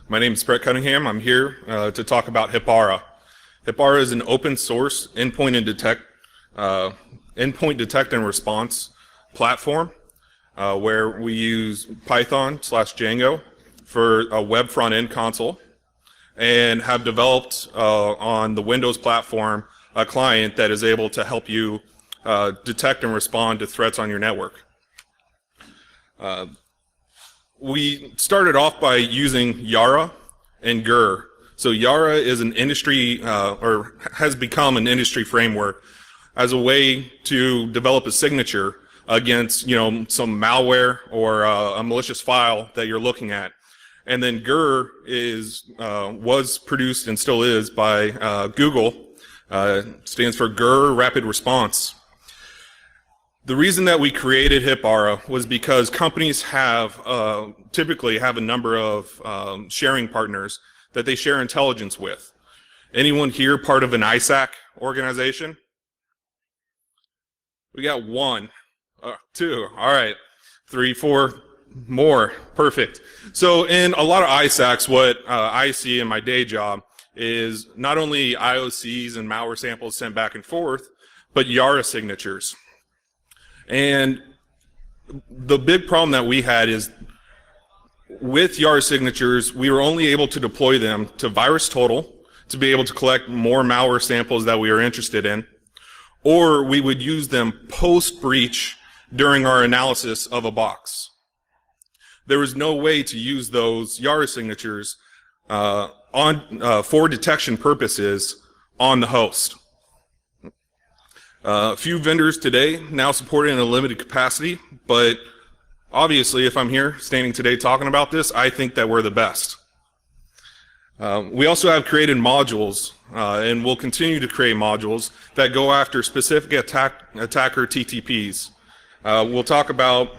My name is Cunningham. I'm here to talk about Hipara. Hipara is an open source endpoint detect and response platform where we use Python/Django for a web front-end console and have developed on the Windows platform a client that is able to help you detect and respond to threats on your network. We started off by using Yara and GrrCON. So Yara is an industry, or has become an industry framework as a way to develop a signature against, some malware or a malicious file that you're looking at. And then GrrCON was produced and still is by Google. Stands for GrrCON Rapid Response. The reason that we created Hipara was because companies typically have a number of sharing partners that they share intelligence with. Anyone here part of an ISAC organization? We got one, two, all right, three, four more, perfect. So in a lot of ISACs, what I see in my day job is not only IOCs and malware samples sent back and forth, but Yara signatures. And the big problem that we had is with Yara signatures, we were only able to deploy them to VirusTotal to be able to collect more malware samples that we were interested in, or we would use them post-breach during our analysis of a box. There was no way to use those Yara signatures for detection purposes on the host. A few vendors today now support it in a limited capacity, but obviously if I'm here standing today talking about this, I think that we're the best. We also have created modules, and we'll continue to create modules that go after specific attacker TTPs. We'll talk about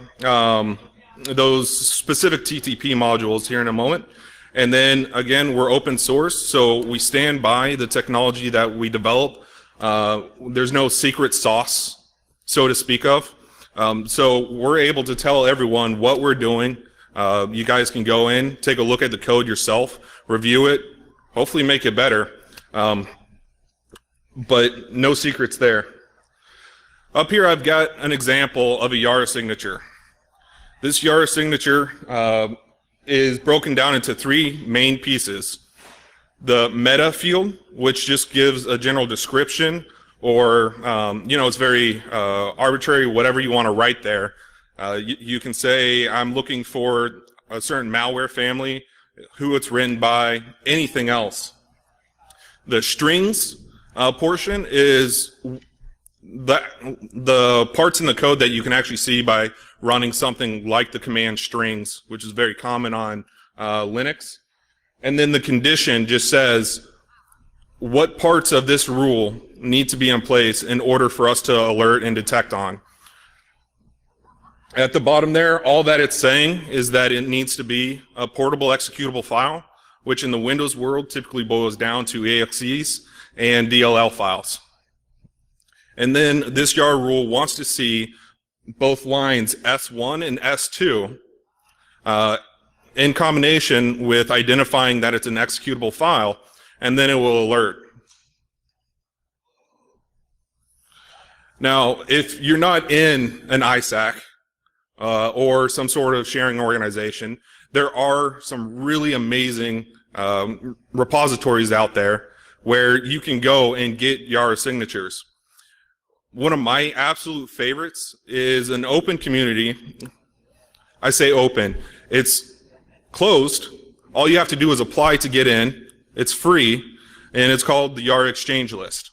those specific TTP modules here in a moment. And then again, we're open source, so we stand by the technology that we develop. There's no secret sauce, so to speak of. So we're able to tell everyone what we're doing. You guys can go in, take a look at the code yourself, review it, hopefully make it better. But no secrets there. Up here I've got an example of a Yara signature. This Yara signature is broken down into three main pieces. The meta field, which just gives a general description, or it's very arbitrary, whatever you want to write there. You can say, I'm looking for a certain malware family, who it's written by, anything else. The strings portion is the parts in the code that you can actually see by running something like the command strings, which is very common on Linux. And then the condition just says what parts of this rule need to be in place in order for us to alert and detect on. At the bottom there, all that it's saying is that it needs to be a portable executable file, which in the Windows world typically boils down to AXEs and DLL files. And then this Yara rule wants to see both lines S1 and S2 in combination with identifying that it's an executable file, and then it will alert. Now, if you're not in an ISAC or some sort of sharing organization, there are some really amazing repositories out there where you can go and get Yara signatures. One of my absolute favorites is an open community. I say open. It's closed. All you have to do is apply to get in. It's free, and it's called the Yara Exchange List.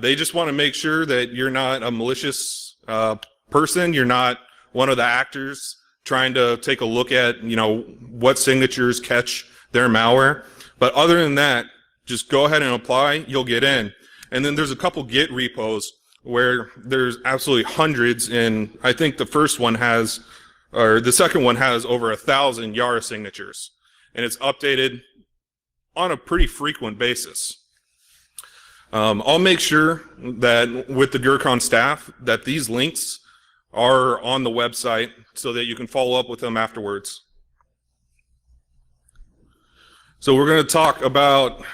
They just want to make sure that you're not a malicious person. You're not one of the actors trying to take a look at, what signatures catch their malware. But other than that, just go ahead and apply. You'll get in. And then there's a couple Git repos where there's absolutely hundreds, and I think the second one has over 1,000 Yara signatures, and it's updated on a pretty frequent basis. I'll make sure that with the GrrCON staff that these links are on the website so that you can follow up with them afterwards. So we're going to talk about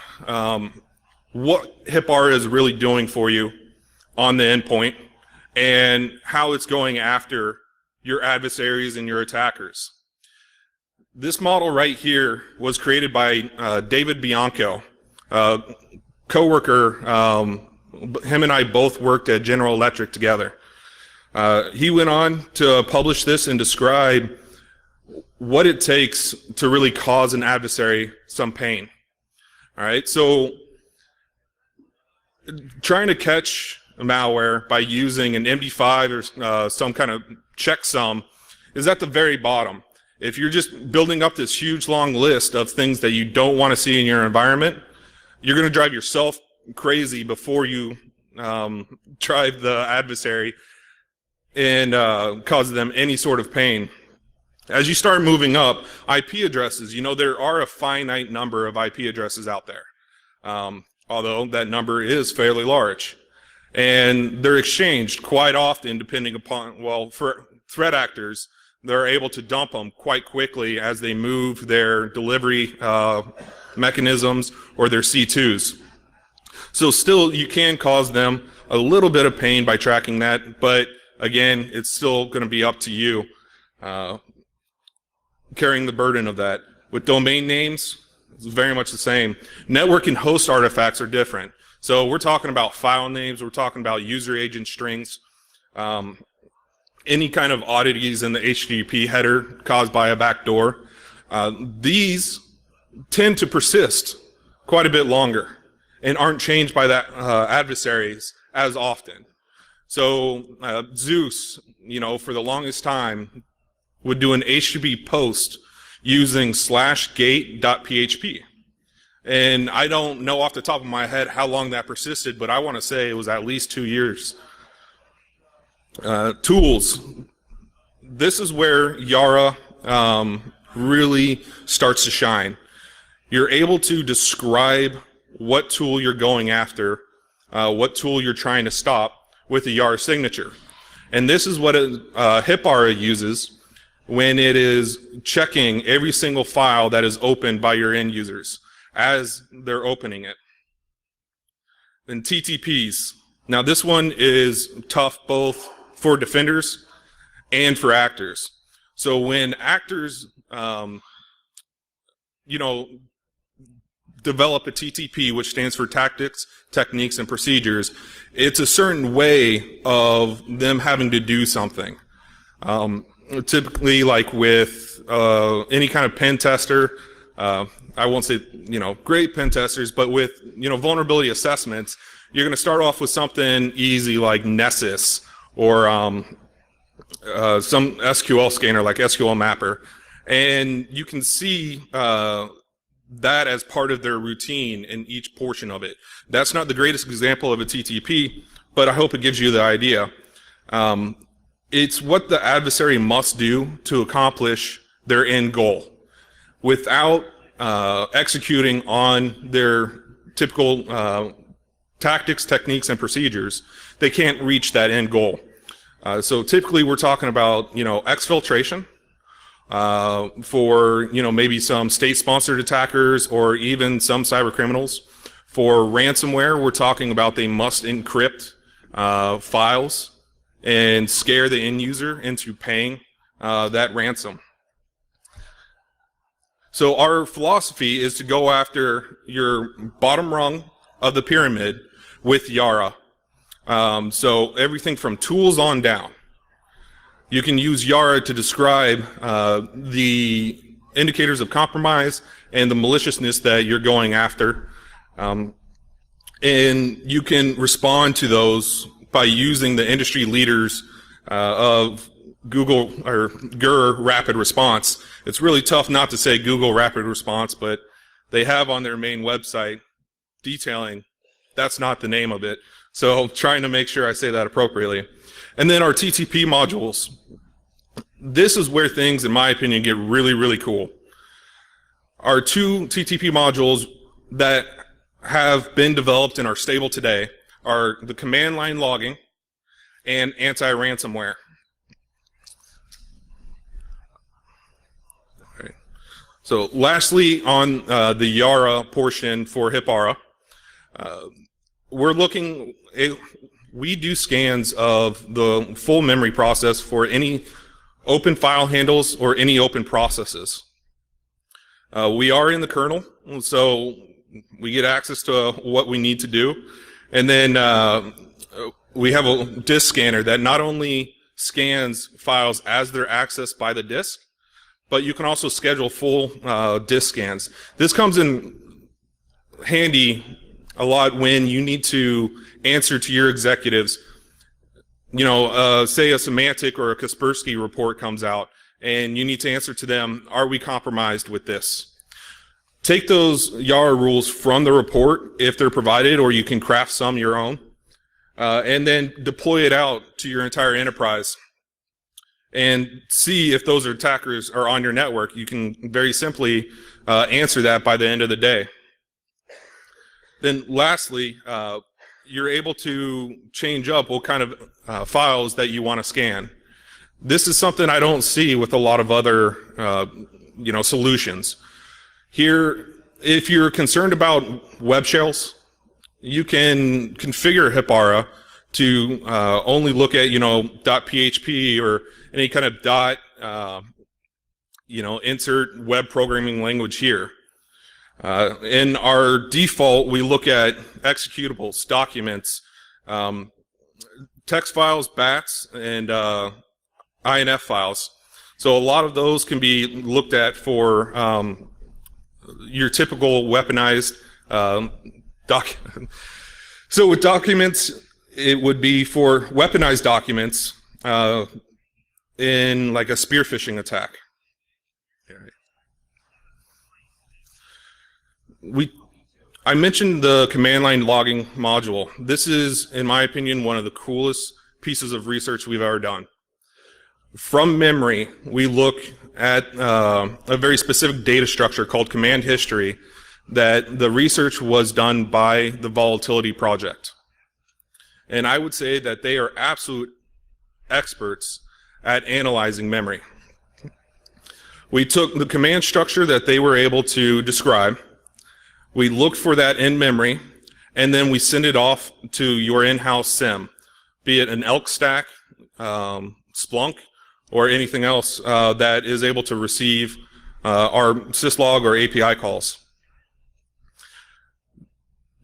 what Hipara is really doing for you on the endpoint and how it's going after your adversaries and your attackers. This model right here was created by David Bianco, a coworker. Him and I both worked at General Electric together. He went on to publish this and describe what it takes to really cause an adversary some pain. All right, so trying to catch a malware by using an MD5 or some kind of checksum is at the very bottom. If you're just building up this huge long list of things that you don't want to see in your environment, you're going to drive yourself crazy before you drive the adversary and cause them any sort of pain. As you start moving up, IP addresses, you know, there are a finite number of IP addresses out there, although that number is fairly large. And they're exchanged quite often depending upon, well, for threat actors, they're able to dump them quite quickly as they move their delivery mechanisms or their C2s. So still, you can cause them a little bit of pain by tracking that, but again, it's still going to be up to you carrying the burden of that. With domain names, it's very much the same. Network and host artifacts are different. So we're talking about file names, we're talking about user agent strings, any kind of oddities in the HTTP header caused by a backdoor. These tend to persist quite a bit longer and aren't changed by that adversaries as often. So Zeus, you know, for the longest time would do an HTTP post using /gate.php. And I don't know off the top of my head how long that persisted, but I want to say it was at least 2 years. Tools. This is where Yara really starts to shine. You're able to describe what tool you're going after, what tool you're trying to stop with a Yara signature. And this is what Hipara uses when it is checking every single file that is opened by your end users as they're opening it. And TTPs. Now this one is tough both for defenders and for actors. So when actors, you know, develop a TTP, which stands for tactics, techniques, and procedures, it's a certain way of them having to do something. Typically, like with any kind of pen tester, I won't say, you know, great pen testers, but with, you know, vulnerability assessments, you're going to start off with something easy like Nessus or some SQL scanner like SQL Mapper, and you can see that as part of their routine in each portion of it. That's not the greatest example of a TTP, but I hope it gives you the idea. It's what the adversary must do to accomplish their end goal. Without executing on their typical tactics, techniques, and procedures, they can't reach that end goal. So typically we're talking about, you know, exfiltration for, you know, maybe some state-sponsored attackers or even some cyber criminals. For ransomware, we're talking about they must encrypt files and scare the end user into paying that ransom. So our philosophy is to go after your bottom rung of the pyramid with Yara. So everything from tools on down. You can use Yara to describe the indicators of compromise and the maliciousness that you're going after. And you can respond to those by using the industry leaders of Google or GrrCON Rapid Response. It's really tough not to say Google Rapid Response, but they have on their main website detailing that's not the name of it. So trying to make sure I say that appropriately. And then our TTP modules. This is where things, in my opinion, get really, really cool. Our two TTP modules that have been developed and are stable today are the command line logging and anti-ransomware. So lastly, on the Yara portion for Hipara, we do scans of the full memory process for any open file handles or any open processes. We are in the kernel, so we get access to what we need to do. And then we have a disk scanner that not only scans files as they're accessed by the disk, but you can also schedule full disk scans. This comes in handy a lot when you need to answer to your executives. You know, say a semantic or a Kaspersky report comes out, and you need to answer to them, are we compromised with this? Take those Yara rules from the report if they're provided, or you can craft some your own, and then deploy it out to your entire enterprise and see if those attackers are on your network. You can very simply answer that by the end of the day. Then lastly, you're able to change up what kind of files that you want to scan. This is something I don't see with a lot of other solutions. Here, if you're concerned about web shells, you can configure Hipara to only look at .php or any kind of insert web programming language here. In our default, we look at executables, documents, text files, BATs, and INF files. So a lot of those can be looked at for your typical weaponized So with documents, it would be for weaponized documents in like a spear phishing attack. I mentioned the command line logging module. This is, in my opinion, one of the coolest pieces of research we've ever done. From memory, we look at a very specific data structure called command history that the research was done by the Volatility Project. And I would say that they are absolute experts at analyzing memory. We took the command structure that they were able to describe, we looked for that in memory, and then we send it off to your in-house SIM, be it an ELK stack, Splunk, or anything else that is able to receive our syslog or API calls.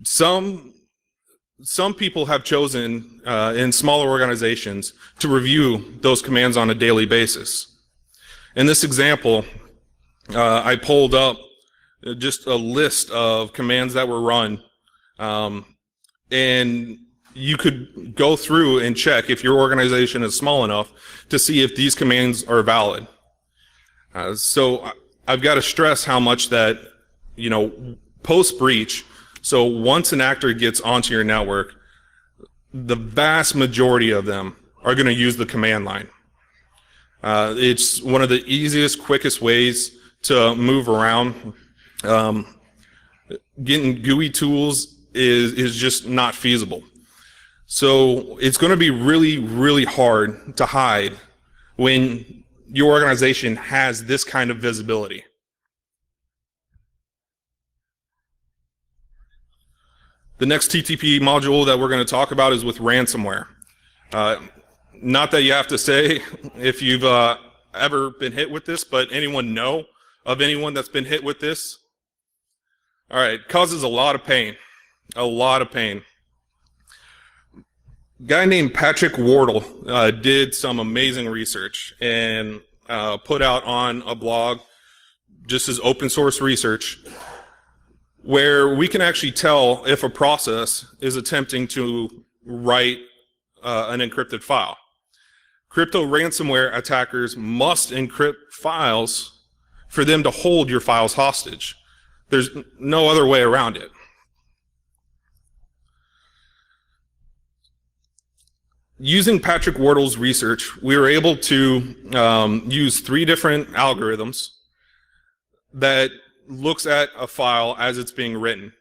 Some people have chosen in smaller organizations to review those commands on a daily basis. In this example, I pulled up just a list of commands that were run, and you could go through and check if your organization is small enough to see if these commands are valid. So I've got to stress how much that, post-breach, so once an actor gets onto your network, the vast majority of them are going to use the command line. It's one of the easiest, quickest ways to move around. Getting GUI tools is just not feasible. So it's going to be really, really hard to hide when your organization has this kind of visibility. The next TTP module that we're going to talk about is with ransomware. Not that you have to say if you've ever been hit with this, but anyone know of anyone that's been hit with this? All right, it causes a lot of pain, a lot of pain. A guy named Patrick Wardle did some amazing research and put out on a blog just as open source research where we can actually tell if a process is attempting to write an encrypted file. Crypto ransomware attackers must encrypt files for them to hold your files hostage. There's no other way around it. Using Patrick Wardle's research, we were able to use 3 different algorithms that looks at a file as it's being written.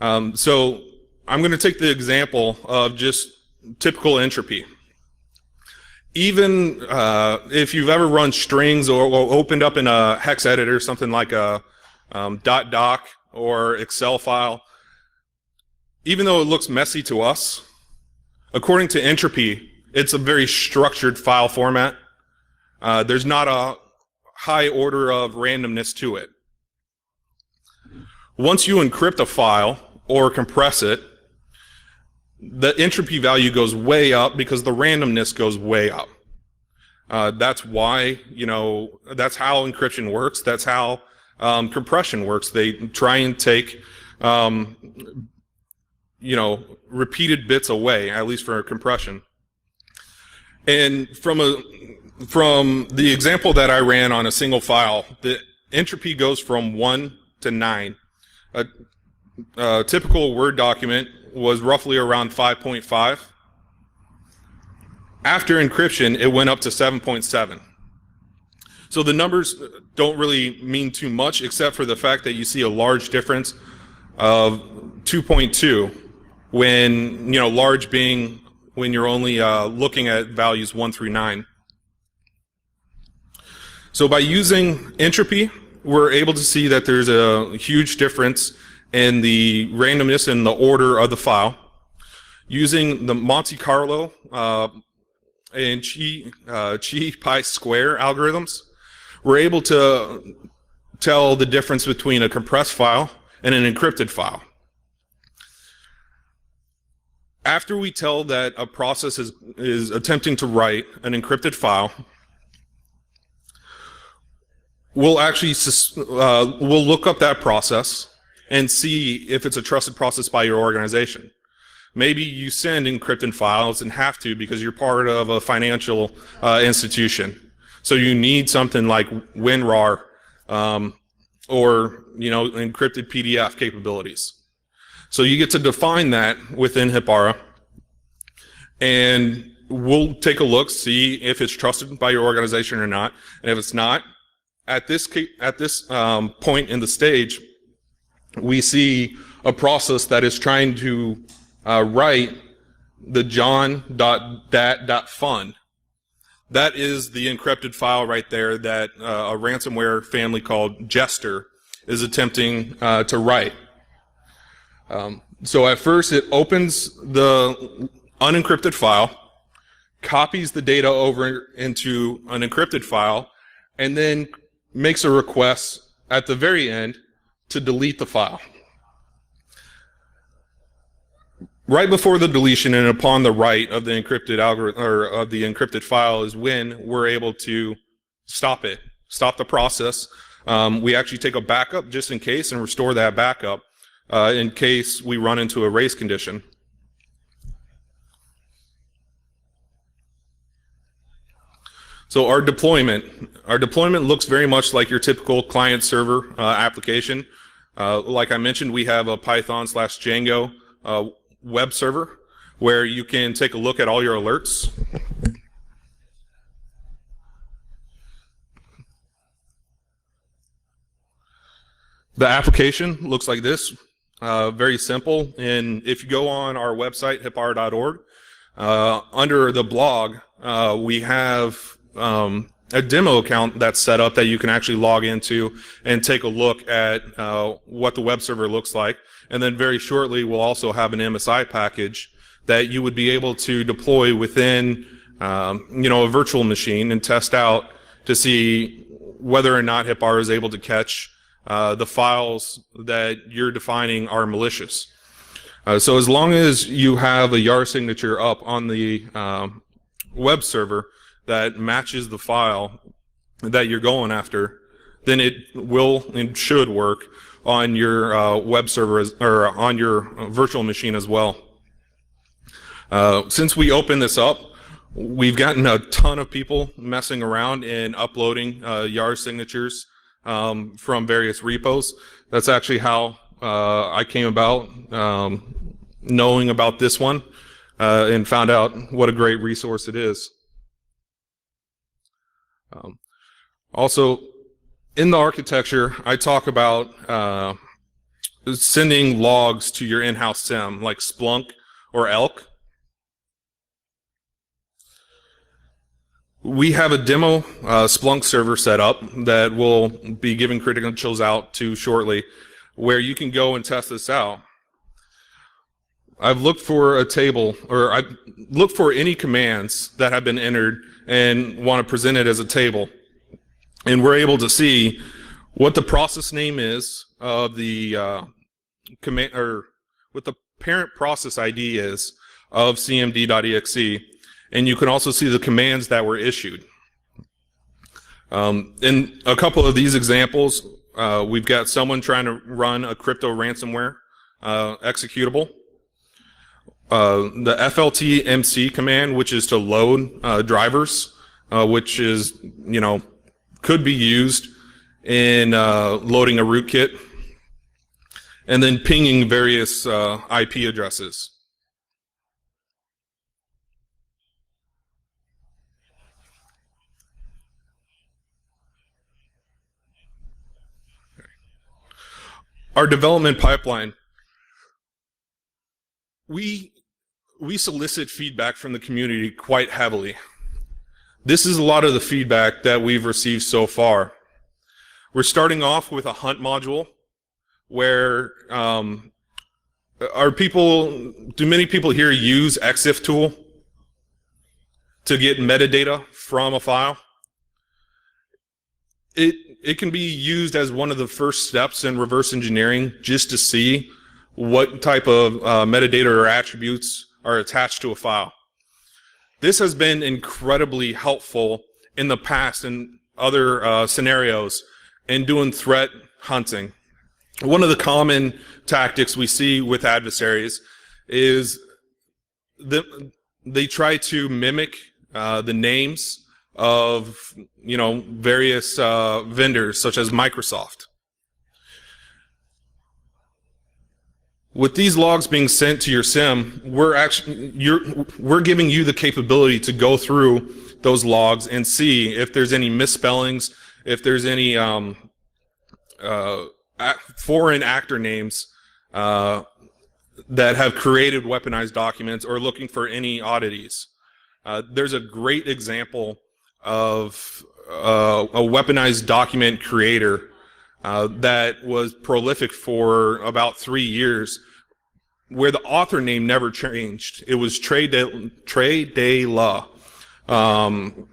So I'm going to take the example of just typical entropy. Even if you've ever run strings or opened up in a hex editor, something like a .doc or Excel file, even though it looks messy to us, according to Entropy, it's a very structured file format. There's not a high order of randomness to it. Once you encrypt a file or compress it, the entropy value goes way up because the randomness goes way up. That's why, that's how encryption works. That's how compression works. They try and take, repeated bits away, at least for compression. And from the example that I ran on a single file, the entropy goes from 1 to 9. A typical Word document was roughly around 5.5. After encryption, it went up to 7.7. So the numbers don't really mean too much, except for the fact that you see a large difference of 2.2 when, large being when you're only looking at values 1 through 9. So by using entropy, we're able to see that there's a huge difference in the randomness and the order of the file. Using the Monte Carlo and chi square algorithms, we're able to tell the difference between a compressed file and an encrypted file. After we tell that a process is attempting to write an encrypted file, we'll actually we'll look up that process and see if it's a trusted process by your organization. Maybe you send encrypted files and have to because you're part of a financial institution. So you need something like WinRAR or encrypted PDF capabilities. So you get to define that within Hipara, and we'll take a look, see if it's trusted by your organization or not. And if it's not, at this point in the stage, we see a process that is trying to write the john.dat.fun. That is the encrypted file right there that a ransomware family called Jester is attempting to write. So at first it opens the unencrypted file, copies the data over into an encrypted file, and then makes a request at the very end to delete the file. Right before the deletion and upon the write of the encrypted algorithm or of the encrypted file is when we're able to stop the process. We actually take a backup just in case and restore that backup in case we run into a race condition. So our deployment looks very much like your typical client-server application. Like I mentioned, we have a Python/Django web server where you can take a look at all your alerts. The application looks like this, very simple. And if you go on our website, hipara.org, under the blog, we have a demo account that's set up that you can actually log into and take a look at what the web server looks like. And then very shortly, we'll also have an MSI package that you would be able to deploy within a virtual machine and test out to see whether or not Hipara is able to catch the files that you're defining are malicious. So as long as you have a YAR signature up on the web server that matches the file that you're going after, then it will and should work on your web server or on your virtual machine as well. Since we opened this up, we've gotten a ton of people messing around and uploading YAR signatures from various repos. That's actually how I came about knowing about this one and found out what a great resource it is. Also, in the architecture, I talk about sending logs to your in-house SIEM, like Splunk or Elk. We have a demo Splunk server set up that we'll be giving credentials out to shortly, where you can go and test this out. I've looked for a table, or I've looked for any commands that have been entered and want to present it as a table. And we're able to see what the process name is of the command, or what the parent process ID is of cmd.exe. And you can also see the commands that were issued. In a couple of these examples, we've got someone trying to run a crypto ransomware executable. The FLT-MC command, which is to load drivers, which is, could be used in loading a rootkit, and then pinging various IP addresses. Our development pipeline. We solicit feedback from the community quite heavily. This is a lot of the feedback that we've received so far. We're starting off with a hunt module where do many people here use EXIF tool to get metadata from a file? It can be used as one of the first steps in reverse engineering just to see what type of metadata or attributes are attached to a file. This has been incredibly helpful in the past in other scenarios in doing threat hunting. One of the common tactics we see with adversaries is they try to mimic the names of various vendors such as Microsoft. With these logs being sent to your SIM, we're giving you the capability to go through those logs and see if there's any misspellings, if there's any foreign actor names that have created weaponized documents, or looking for any oddities. There's a great example of a weaponized document creator that was prolific for about 3 years, where the author name never changed. It was Trey De La. And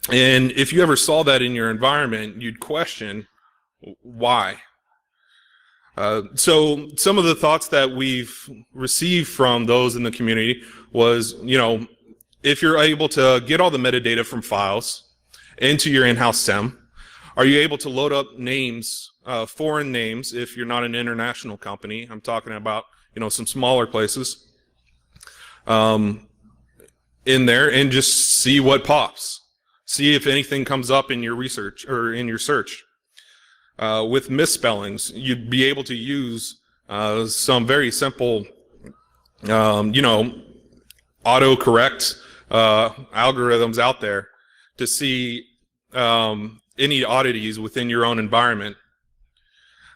if you ever saw that in your environment, you'd question why. So some of the thoughts that we've received from those in the community was, if you're able to get all the metadata from files into your in-house SIM, are you able to load up names, foreign names, if you're not an international company? I'm talking about, some smaller places in there, and just see what pops. See if anything comes up in your research or in your search. With misspellings, you'd be able to use some very simple, autocorrect algorithms out there to see any oddities within your own environment.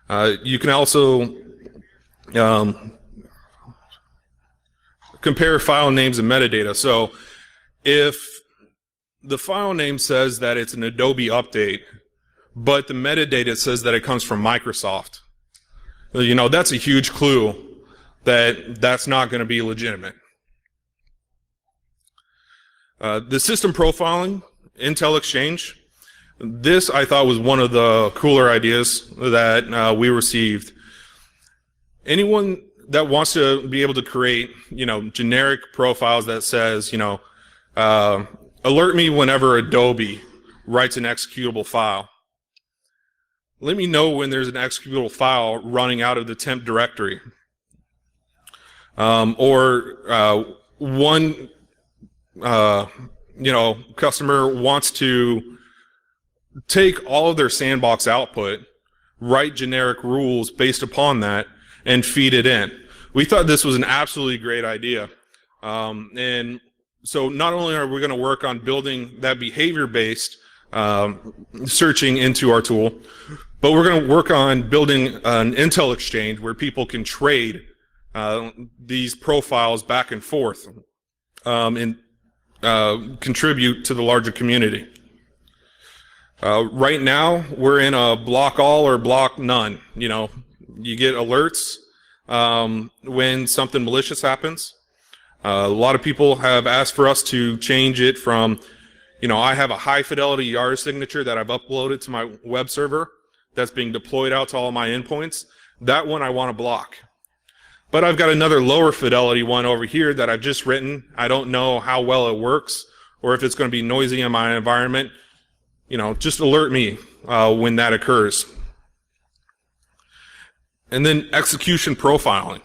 You can also compare file names and metadata. So if the file name says that it's an Adobe update, but the metadata says that it comes from Microsoft, that's a huge clue that that's not going to be legitimate. The system profiling, Intel Exchange, this I thought was one of the cooler ideas that we received. Anyone that wants to be able to create, generic profiles that says, alert me whenever Adobe writes an executable file. Let me know when there's an executable file running out of the temp directory. One customer wants to take all of their sandbox output, write generic rules based upon that, and feed it in. We thought this was an absolutely great idea. And so not only are we going to work on building that behavior-based searching into our tool, but we're going to work on building an Intel Exchange where people can trade these profiles back and forth. And contribute to the larger community. Right now, we're in a block all or block none. You get alerts when something malicious happens. A lot of people have asked for us to change it from, I have a high fidelity YAR signature that I've uploaded to my web server that's being deployed out to all my endpoints. That one I want to block. But I've got another lower fidelity one over here that I've just written. I don't know how well it works or if it's going to be noisy in my environment. Just alert me when that occurs. And then execution profiling.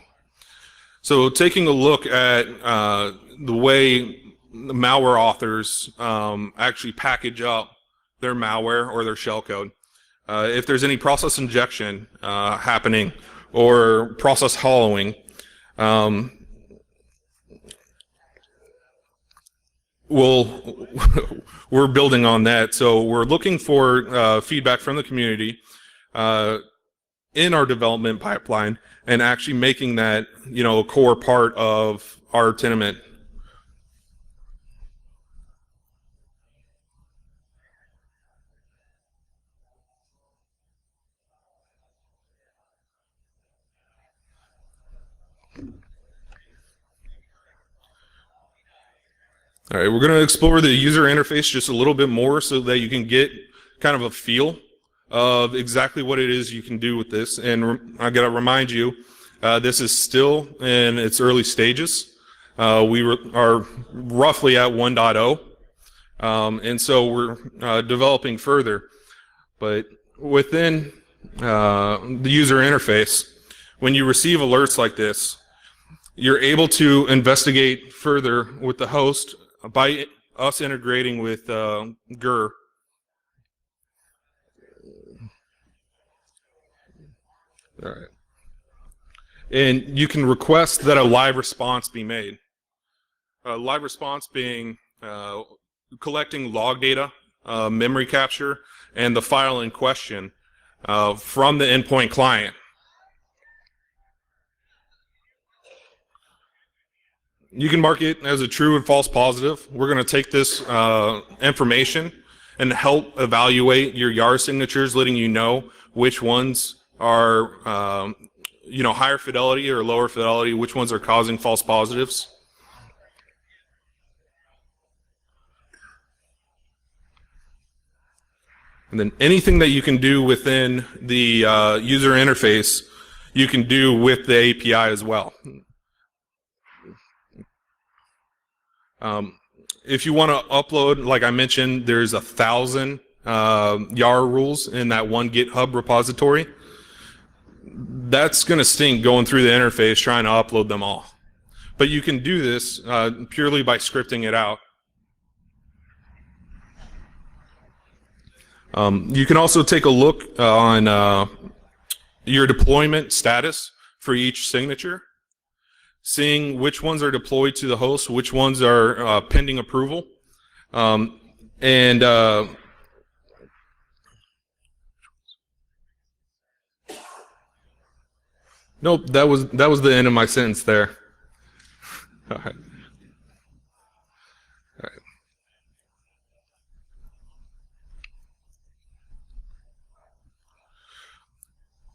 So taking a look at the way the malware authors actually package up their malware or their shellcode. If there's any process injection happening or process hollowing, we're building on that. So we're looking for feedback from the community in our development pipeline and actually making that, a core part of our tenement. All right, we're going to explore the user interface just a little bit more so that you can get kind of a feel of exactly what it is you can do with this. And I got to remind you, this is still in its early stages. We are roughly at 1.0, and so we're developing further. But within the user interface, when you receive alerts like this, you're able to investigate further with the host by us integrating with GrrCON. All right. And you can request that a live response be made. A live response being collecting log data, memory capture, and the file in question from the endpoint client. You can mark it as a true and false positive. We're going to take this information and help evaluate your YAR signatures, letting you know which ones are higher fidelity or lower fidelity, which ones are causing false positives. And then anything that you can do within the user interface, you can do with the API as well. If you want to upload, like I mentioned, there's 1,000 YAR rules in that one GitHub repository. That's going to stink going through the interface trying to upload them all. But you can do this purely by scripting it out. You can also take a look on your deployment status for each signature, seeing which ones are deployed to the host, which ones are pending approval, nope, that was the end of my sentence there. All right. All right.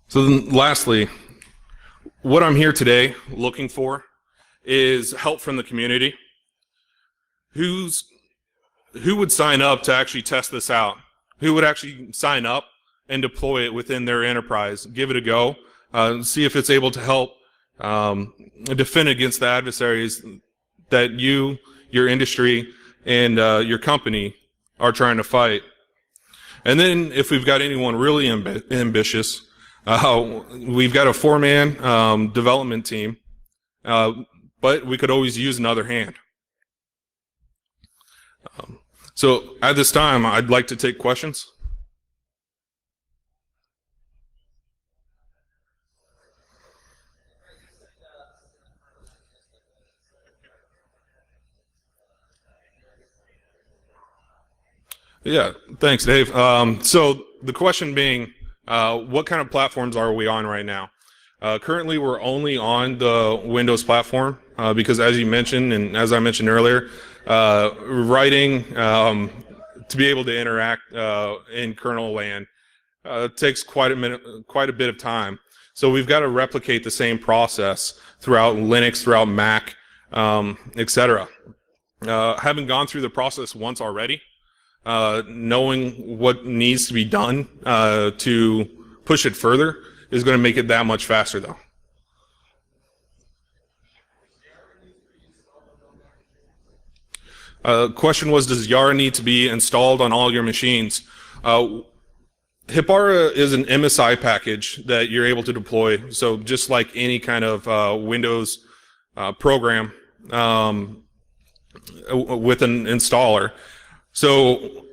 So then lastly, what I'm here today looking for is help from the community. Who would sign up to actually test this out? Who would actually sign up and deploy it within their enterprise? Give it a go. See if it's able to help defend against the adversaries that you, your industry, and your company are trying to fight. And then if we've got anyone really ambitious, we've got a 4-man development team, but we could always use another hand. So at this time, I'd like to take questions. Yeah, thanks, Dave. So the question being, what kind of platforms are we on right now? Currently, we're only on the Windows platform because, as you mentioned, and as I mentioned earlier, writing to be able to interact in kernel land takes quite a bit of time. So we've got to replicate the same process throughout Linux, throughout Mac, etc. Having gone through the process once already, knowing what needs to be done to push it further is going to make it that much faster, though. Question was, does Yara need to be installed on all your machines? Hipara is an MSI package that you're able to deploy. So just like any kind of Windows program with an installer. So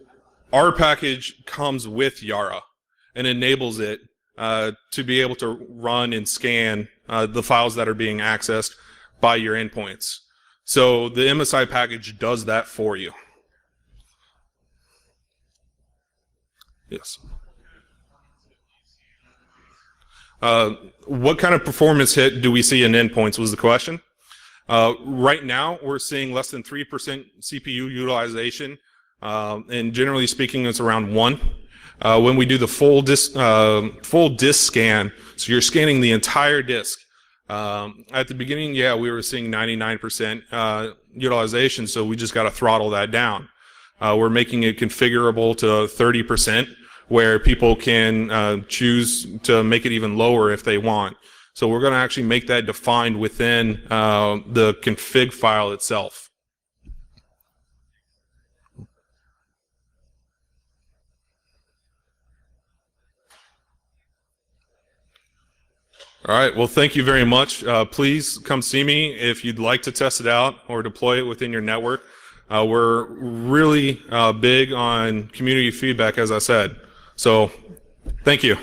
our package comes with Yara and enables it to be able to run and scan the files that are being accessed by your endpoints. So the MSI package does that for you. Yes. What kind of performance hit do we see in endpoints was the question. Right now, we're seeing less than 3% CPU utilization, and generally speaking, it's around 1. When we do the full disk scan, so you're scanning the entire disk. At the beginning, yeah, we were seeing 99% utilization, so we just got to throttle that down. We're making it configurable to 30%, where people can choose to make it even lower if they want. So we're going to actually make that defined within the config file itself. All right, well, thank you very much. Please come see me if you'd like to test it out or deploy it within your network. We're really big on community feedback, as I said. So thank you.